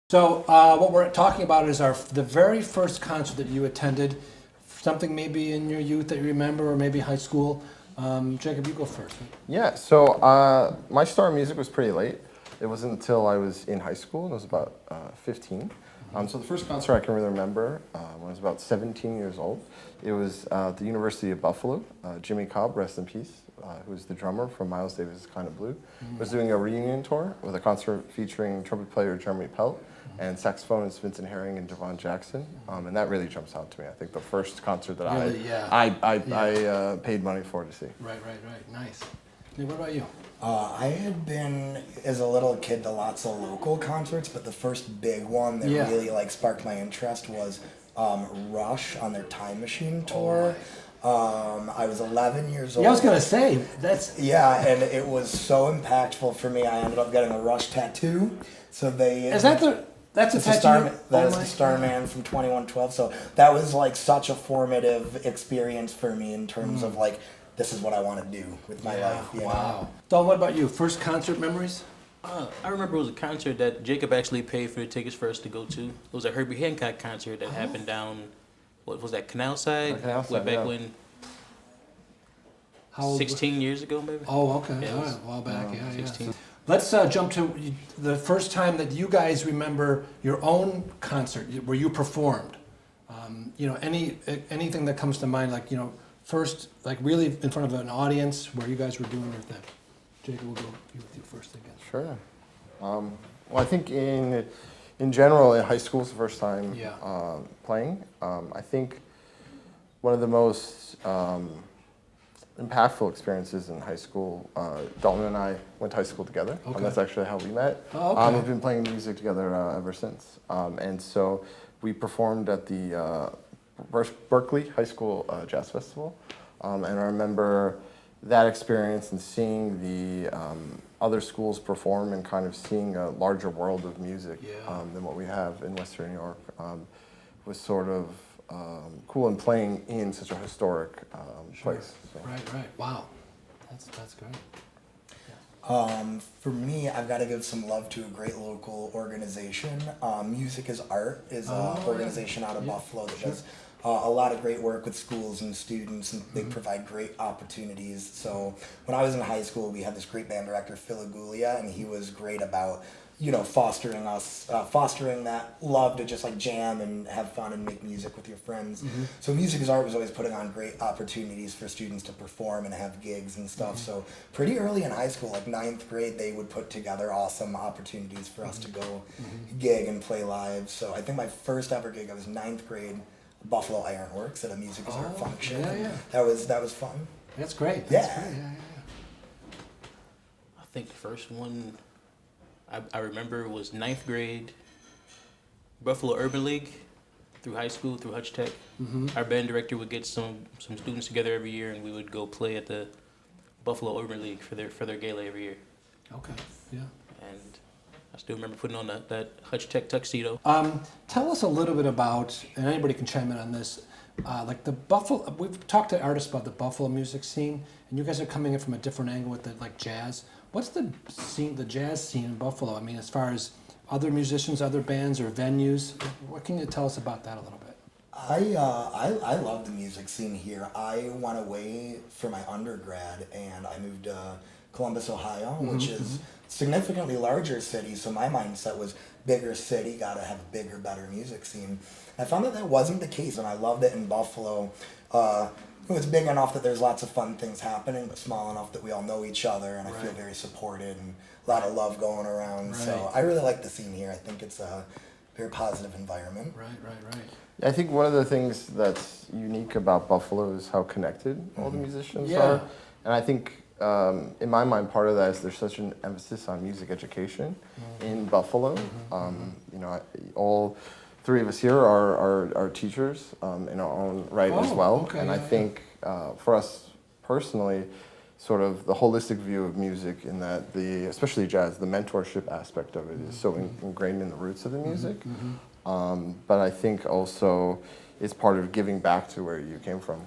So what we're talking about is the very first concert that you attended, something maybe in your youth that you remember, or maybe high school. Jacob, you go first. Yeah, so my start in music was pretty late. It wasn't until I was in high school, and I was about 15. So the first concert I can really remember when I was about 17 years old, it was at the University of Buffalo. Jimmy Cobb, rest in peace, who was the drummer from Miles Davis' Kind of Blue, was doing a reunion tour with a concert featuring trumpet player Jeremy Pelt and saxophonist Vincent Herring and Devon Jackson, and that really jumps out to me. I think the first concert that I paid money for to see. Right, nice. What about you? I had been, as a little kid, to lots of local concerts, but the first big one that really sparked my interest was Rush on their Time Machine tour. I was 11 years old. Yeah, I was gonna say that's. Yeah, and it was so impactful for me. I ended up getting a Rush tattoo. So they. Is that the? That's a tattoo. That is the Starman from 2112. So that was such a formative experience for me in terms of this is what I want to do with my life. Wow. Don, what about you? First concert memories? I remember it was a concert that Jacob actually paid for the tickets for us to go to. It was a Herbie Hancock concert that happened down, what was that, Canal Side? Canal Side, back when, 16 years ago maybe? Oh, okay. Yeah, All right. A while back, 16. Yeah. Let's jump to the first time that you guys remember your own concert where you performed. Anything that comes to mind, first, really in front of an audience where you guys were doing your thing. Jacob, we'll go with you first again. Sure. Well, I think in general, in high school, it's the first time playing. I think one of the most impactful experiences in high school, Dalton and I went to high school together. Okay. And that's actually how we met. Oh, okay. We've been playing music together ever since. And so we performed at the Berkeley High School Jazz Festival. And I remember that experience and seeing the other schools perform and kind of seeing a larger world of music than what we have in Western New York was sort of cool, and playing in such a historic place. So. Right. Wow. That's great. For me, I've got to give some love to a great local organization. Music is Art is an organization out of Buffalo that does a lot of great work with schools and students, and they provide great opportunities. So when I was in high school, we had this great band director, Phil Agulia, and he was great about fostering that love to just jam and have fun and make music with your friends. So Music is Art was always putting on great opportunities for students to perform and have gigs and stuff. So pretty early in high school, ninth grade, they would put together awesome opportunities for us to go gig and play live. So I think my first ever gig, I was ninth grade, Buffalo Ironworks at a Music is Art function. Yeah. That was fun. That's great. Yeah. I think the first one I remember was ninth grade, Buffalo Urban League, through high school, through Hutch Tech. Our band director would get some students together every year, and we would go play at the Buffalo Urban League for their gala every year. Okay. Yeah. And I still remember putting on that Hutch Tech tuxedo. Tell us a little bit about, and anybody can chime in on this, the Buffalo. We've talked to artists about the Buffalo music scene, and you guys are coming in from a different angle with the jazz. What's the scene, the jazz scene in Buffalo? I mean, as far as other musicians, other bands, or venues, what can you tell us about that a little bit? I love the music scene here. I went away for my undergrad and I moved to Columbus, Ohio, which is significantly larger city. So my mindset was bigger city, gotta have a bigger, better music scene. I found that wasn't the case, and I loved it in Buffalo. It's big enough that there's lots of fun things happening, but small enough that we all know each other, and I feel very supported and a lot of love going around. Right. So I really like the scene here. I think it's a very positive environment. Right. I think one of the things that's unique about Buffalo is how connected all the musicians are. And I think, in my mind, part of that is there's such an emphasis on music education in Buffalo. All three of us here are teachers in our own right as well. Okay, and I think for us personally, sort of the holistic view of music in that especially jazz, the mentorship aspect of it is so ingrained in the roots of the music. But I think also it's part of giving back to where you came from.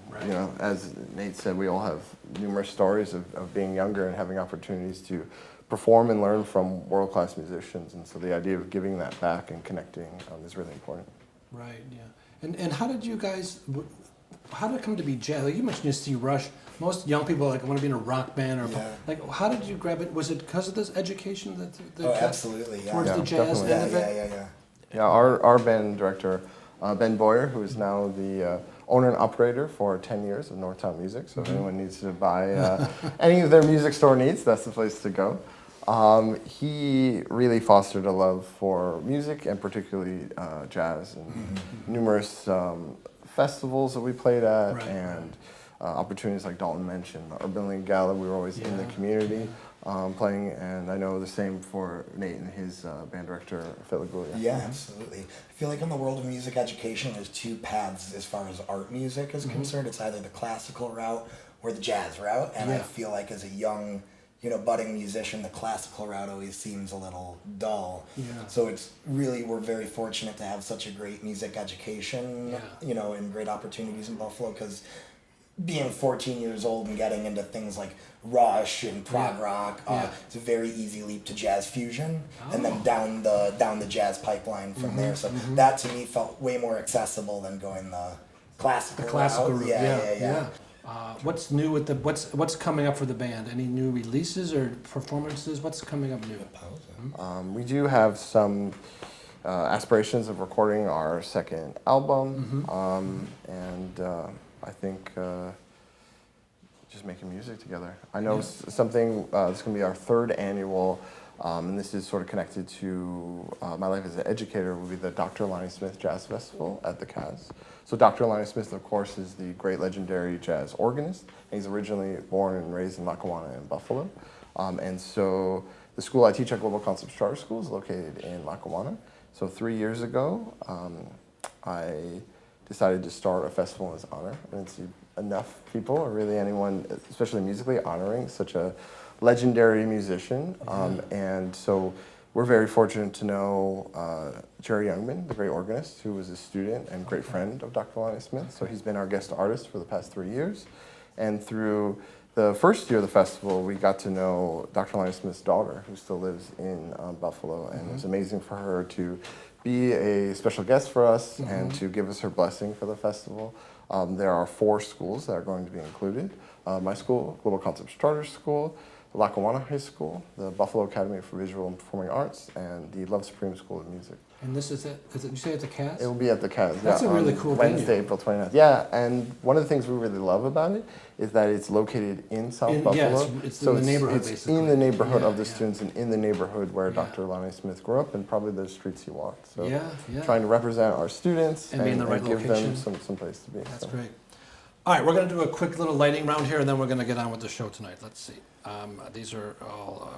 As Nate said, we all have numerous stories of being younger and having opportunities to perform and learn from world-class musicians, and so the idea of giving that back and connecting is really important. Right. Yeah. And how did you guys? How did it come to be jazz? Like you mentioned, you see Rush. Most young people like want to be in a rock band or like. How did you grab it? Was it because of this education that absolutely, yeah. towards the jazz definitely. end of it? Yeah, our band director, Ben Boyer, who is now the owner and operator for 10 years of Northtown Music. So if anyone needs to buy any of their music store needs, that's the place to go. He really fostered a love for music and particularly jazz and numerous festivals that we played at and opportunities like Dalton mentioned, the Urban League Gala. We were always in the community playing, and I know the same for Nate and his band director, Phil Lagulia. Yeah, absolutely. I feel like in the world of music education, there's two paths as far as art music is concerned. It's either the classical route or the jazz route, and I feel like as a young, budding musician, the classical route always seems a little dull. Yeah. So it's really, we're very fortunate to have such a great music education, and great opportunities in Buffalo, because being 14 years old and getting into things like Rush and prog rock, it's a very easy leap to jazz fusion, and then down the jazz pipeline from there. So that to me felt way more accessible than going the classical route. Yeah. What's new with what's coming up for the band? Any new releases or performances? What's coming up new? We do have some aspirations of recording our second album, and I think just making music together. I know something that's going to be our third annual, and this is sort of connected to my life as an educator, will be the Dr. Lonnie Smith Jazz Festival at the Cas. So Dr. Lonnie Smith, of course, is the great legendary jazz organist. He's originally born and raised in Lackawanna in Buffalo. And so the school I teach at Global Concepts Charter School is located in Lackawanna. So 3 years ago, I decided to start a festival in his honor. I didn't see enough people, or really anyone, especially musically, honoring such a legendary musician. And so we're very fortunate to know Jerry Youngman, the great organist, who was a student and great friend of Dr. Lonnie Smith. So he's been our guest artist for the past 3 years. And through the first year of the festival, we got to know Dr. Lonnie Smith's daughter, who still lives in Buffalo. And it was amazing for her to be a special guest for us and to give us her blessing for the festival. There are 4 schools that are going to be included. My school, Global Concepts Charter School, the Lackawanna High School, the Buffalo Academy for Visual and Performing Arts, and the Love Supreme School of Music. And this is you say at the Cas? It will be at the Cas. That's a really cool Wednesday, venue. April 29th. Yeah, and one of the things we really love about it is that it's located in South Buffalo. Yeah, it's in the neighborhood, it's basically. in the neighborhood of the students and in the neighborhood where Dr. Lonnie Smith grew up and probably the streets he walked. So trying to represent our students and be in the right give location. them some place to be. That's great. All right, we're going to do a quick little lighting round here, and then we're going to get on with the show tonight. Let's see. These are all.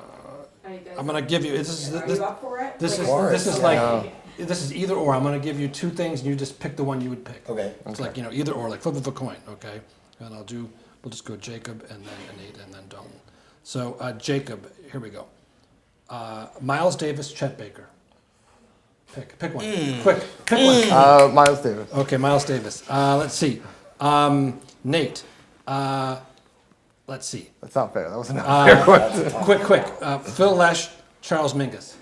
I'm going to give you. Are you up for it? This is either or. I'm going to give you 2 things, and you just pick the one you would pick. Okay. It's like either or, like flip of a coin. Okay, and we'll just go Jacob and then Nate and then Dalton. So Jacob, here we go. Miles Davis, Chet Baker. Pick one. Quick, pick one. Miles Davis. Okay, Miles Davis. Let's see. Nate. Let's see. That's not fair. That was not fair question. Quick. Phil Lesh, Charles Mingus.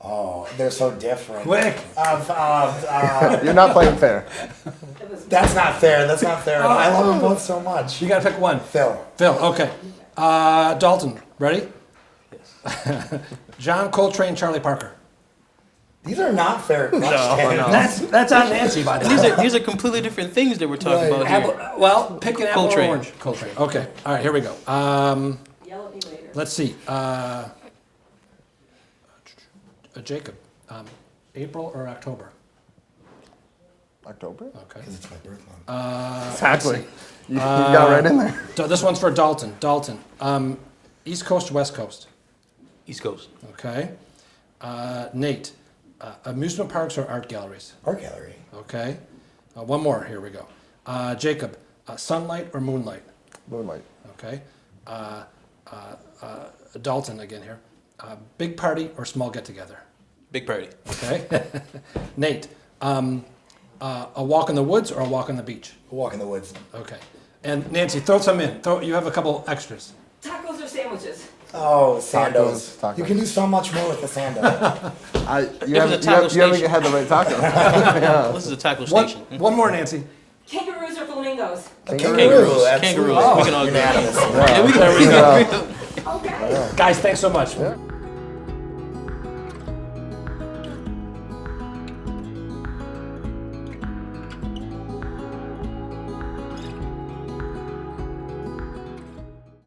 Oh, they're so different. Quick. You're not playing fair. That's not fair. That's not fair. I love them both so much. You got to pick one. Phil. Okay. Dalton, ready? Yes. John Coltrane, Charlie Parker. These are not fair questions. That's on Nancy, by the way. These are completely different things that we're talking about here. Well, pick an apple or Coltrane. orange. Coltrane. Okay. All right, here we go. Yell at me later. Let's see. Jacob, April or October? October? Okay. Because it's my birth month. Exactly. You got right in there. So this one's for Dalton. East Coast or West Coast? East Coast. Okay. Nate, amusement parks or art galleries? Art gallery. Okay. One more. Here we go. Jacob, sunlight or moonlight? Moonlight. Okay. Dalton again here. Big party or small get together? Big party. Okay. Nate, a walk in the woods or a walk on the beach? A walk in the woods. Okay. And Nancy, throw some in. You have a couple extras. Tacos or sandwiches? Oh, Sandos. Tacos. You can do so much more with the Sando. You haven't had the right taco. Yeah. This is a taco One, station. one more, Nancy. Kangaroos or flamingos? Kangaroos. absolutely. Kangaroos. We can all agree. Unanimous. Yeah, we can agree. Okay. Guys, thanks so much. Yeah.